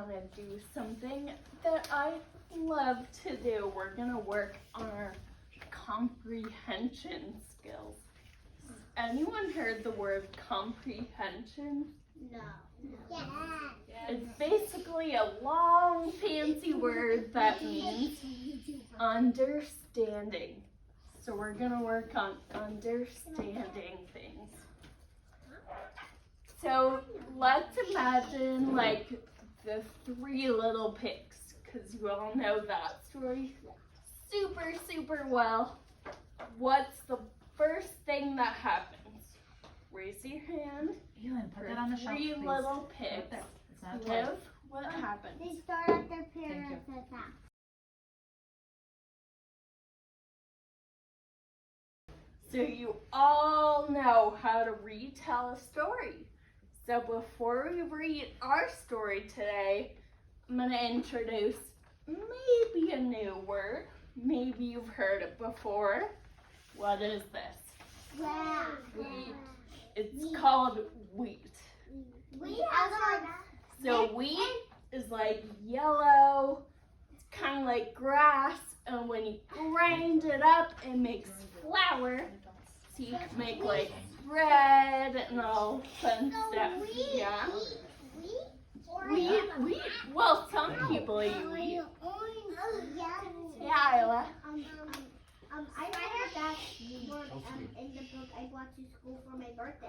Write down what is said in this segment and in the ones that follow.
want to do something that I love to do. We're going to work on our comprehension skills. Has anyone heard the word comprehension? No. Yes. It's basically a long, fancy word that means understanding. So we're going to work on understanding things. So let's imagine like the Three Little Pigs, because you all know that story super, super well. What's the first thing that happens? Raise your hand. Elin, put that on the shelf, please. Three little pigs It's not a toy. live. What happens? They start at their parents' house. So you all know how to retell a story. So before we read our story today, I'm going to introduce maybe a new word. Maybe you've heard it before. What is this? Yeah. Wheat. It's called wheat. So wheat is like yellow. It's kind of like grass. And when you grind it up, it makes flour. So you can make like bread and all fun stuff. Yeah. Wheat. Well, some people eat wheat. Yeah, Isla. I heard that word in the book I brought to school for my birthday.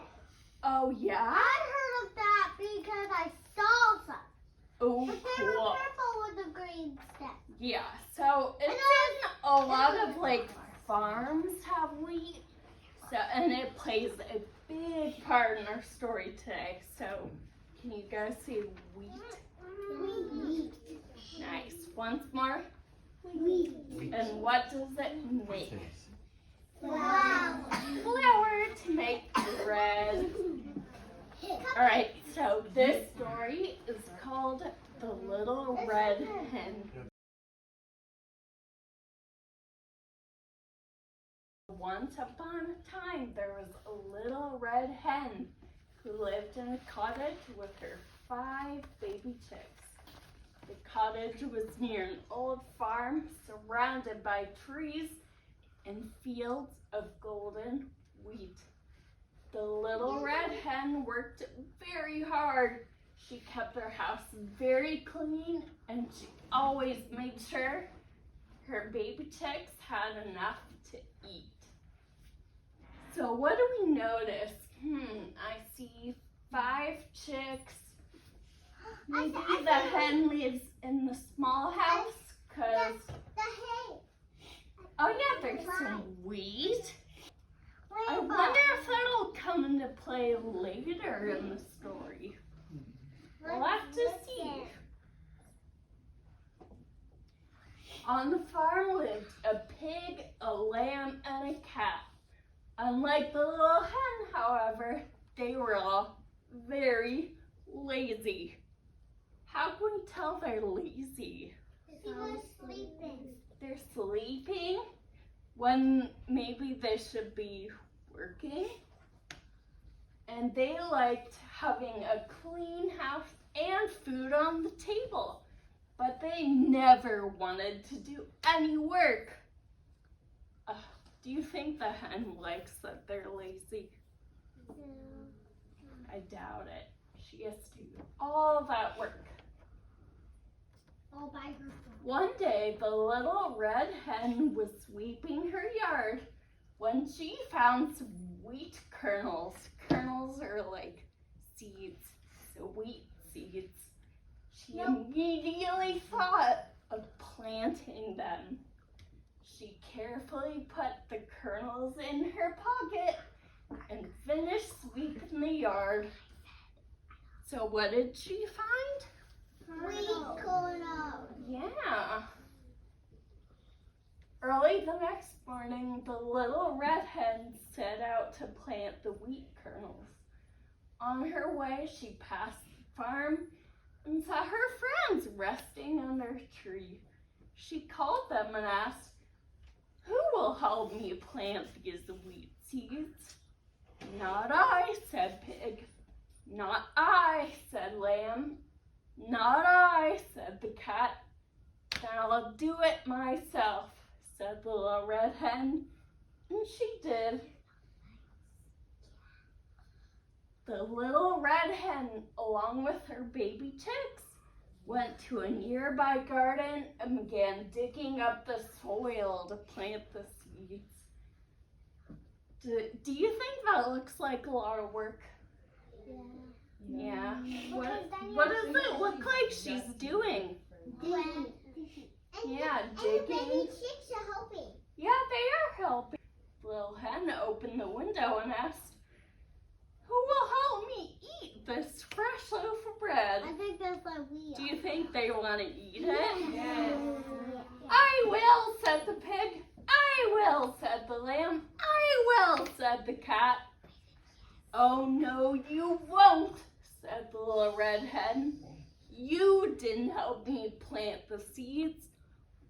Oh, yeah? I heard of that because I saw some. Oh, But they were cool. purple with the green stuff. Yeah, so it's in a lot of like farms have wheat. So, and it plays a big part in our story today. So, can you guys see wheat? Wheat. Nice. Once more. Wheat. And what does it make? Wow. Flour to make bread. All right, so this story is called The Little Red Hen. Once upon a time, there was a little red hen who lived in a cottage with her 5 baby chicks. The cottage was near an old farm surrounded by trees and fields of golden wheat. The little red hen worked very hard. She kept her house very clean and she always made sure her baby chicks had enough to eat. So what do we notice? I see 5 chicks. Maybe the hen lives in the small house because, The hay. oh yeah, there's some wheat. I wonder if that'll come into play later in the story. We'll have to see. On the farm lived a pig, a lamb, and a cat. Unlike the little hen, however, they were all very lazy. How can we tell they're lazy? He was sleeping. They're sleeping when maybe they should be working. And they liked having a clean house and food on the table. But they never wanted to do any work. Do you think the hen likes that they're lazy? I doubt it. She has to do all that work. All by herself. One day, the little red hen was sweeping her yard when she found some wheat kernels. Kernels are like seeds, so wheat seeds. She immediately thought of planting them. She carefully put the kernels in her pocket and finished sweeping the yard. So what did she find? Wheat kernels. Yeah. Early the next morning, the little red hen set out to plant the wheat kernels. On her way, she passed the farm and saw her friends resting under a tree. She called them and asked, "Who will help me plant these wheat seeds?" "Not I," said Pig. "Not I," said Lamb. "Not I," said the cat. "I'll do it myself," said the little red hen, and she did. The little red hen, along with her baby chicks, went to a nearby garden and began digging up the soil to plant the seeds. Do you think that looks like a lot of work? Yeah. What does it look like she's doing? Yeah, digging. And baby chicks are helping. Yeah, they are helping. Little hen opened the window and asked, "Who will help me eat this fresh loaf of bread?" I think that's what we are. Do you think they want to eat it? Yes. "I will," said the pig. "I will," said the lamb. "I will," said the cat. "Oh no, you won't," said the little red hen. "You didn't help me plant the seeds,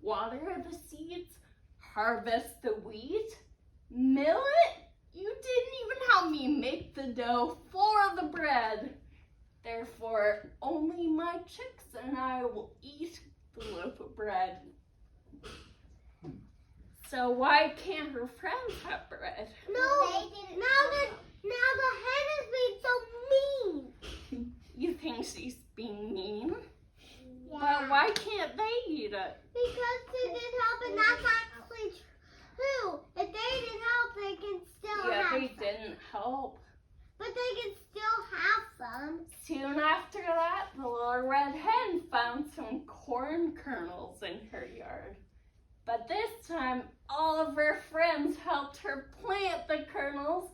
water the seeds, harvest the wheat, mill it. You didn't even help me make the dough for the bread. Therefore, only my chicks and I will eat the loaf of bread." So why can't her friends have bread? No, now the hen is being so mean. You think she's being mean? Yeah. But why can't they eat it? Because they didn't help, and that's actually true. If they didn't help, they can still Yeah, have they some. didn't help. But they can still have some. Soon after that, the little red hen found some corn kernels in her yard. But this time, all of her friends helped her plant the kernels,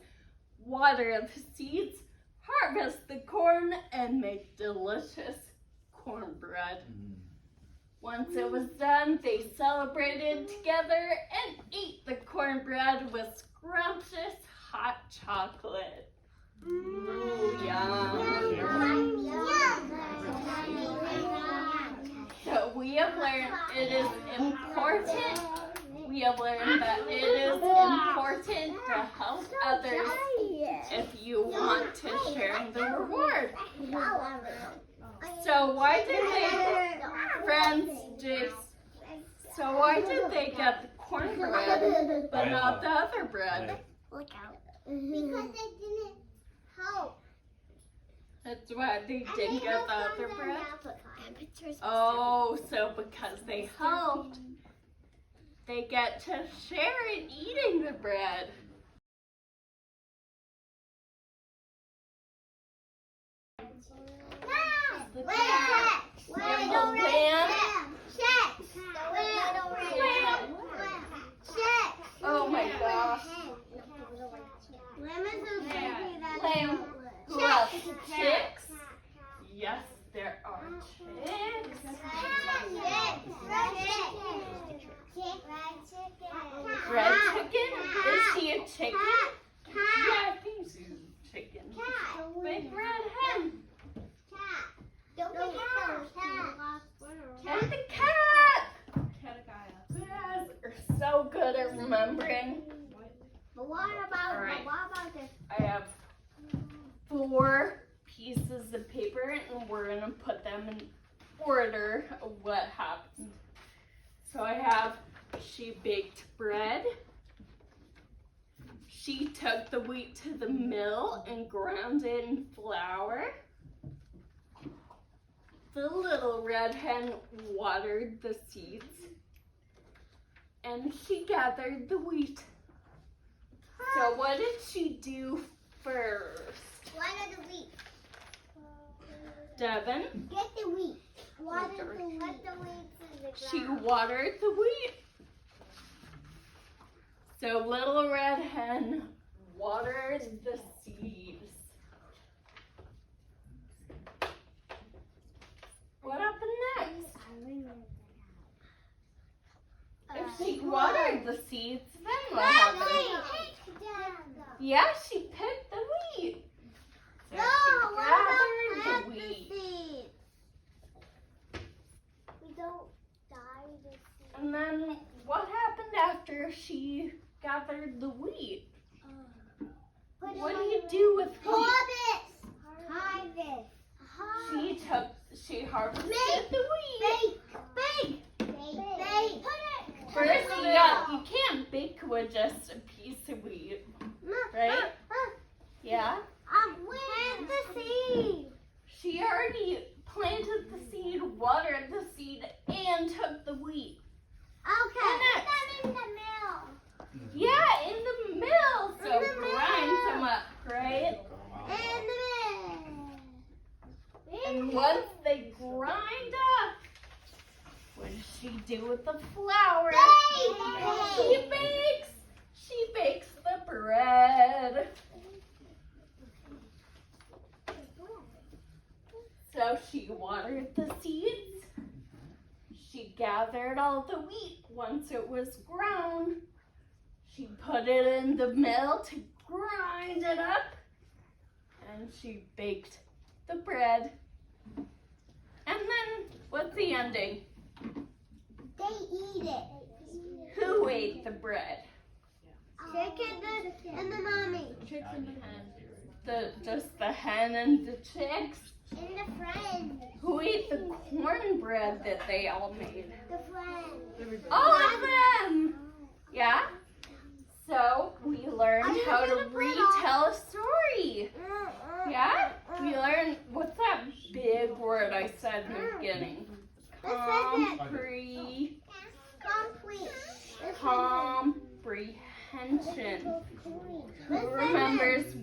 water the seeds, harvest the corn, and make delicious cornbread. Once it was done, they celebrated together and ate the cornbread with scrumptious hot chocolate. Ooh, yum. So we have learned it is important. We have learned that it is important to help others if you want to share the reward. So why did why did they get the cornbread but not the other bread? Look out. Because they didn't help. That's why they didn't get the other bread? Oh, so because they helped, they get to share in eating the bread. Oh my gosh. Lamb. Who else? Chicks? Yes, there are chicks. Red chicken? Is she a chicken? Yeah, I think she's a chicken. Big red hen. And the cat. Yes, are so good at remembering. But what about this? I have 4 pieces of paper and we're gonna put them in order of what happened. So I have, she baked bread. She took the wheat to the mill and ground it in flour. The little red hen watered the seeds. And she gathered the wheat. So what did she do first? Water the wheat. Devin? Get the wheat. Water Let the wheat in the ground. She watered the wheat. So little red hen watered the seeds. What happened next? If she watered the seeds, then what happened? Yeah, she picked the wheat. So she gathered the wheat. We don't dye the seeds. And then what happened after she gathered the wheat? What do you do with wheat? Harvest. She harvested once they grind up, what does she do with the flour? She bakes the bread. So she watered the seeds. She gathered all the wheat once it was ground. She put it in the mill to grind it up. And she baked the bread. And then, what's the ending? They eat it. Who ate the bread? Chicken and the mommy. Chicks and the hen. Just the hen and the chicks? And the friend. Who ate the cornbread that they all made? The friend. All of them! Yeah? So, we learned how to retell a story. Yeah? We learned, what's that big word I said in the beginning? Comprehension. Who remembers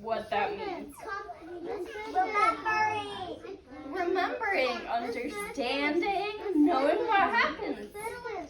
what that means? Remembering. Remembering, understanding, knowing what happens.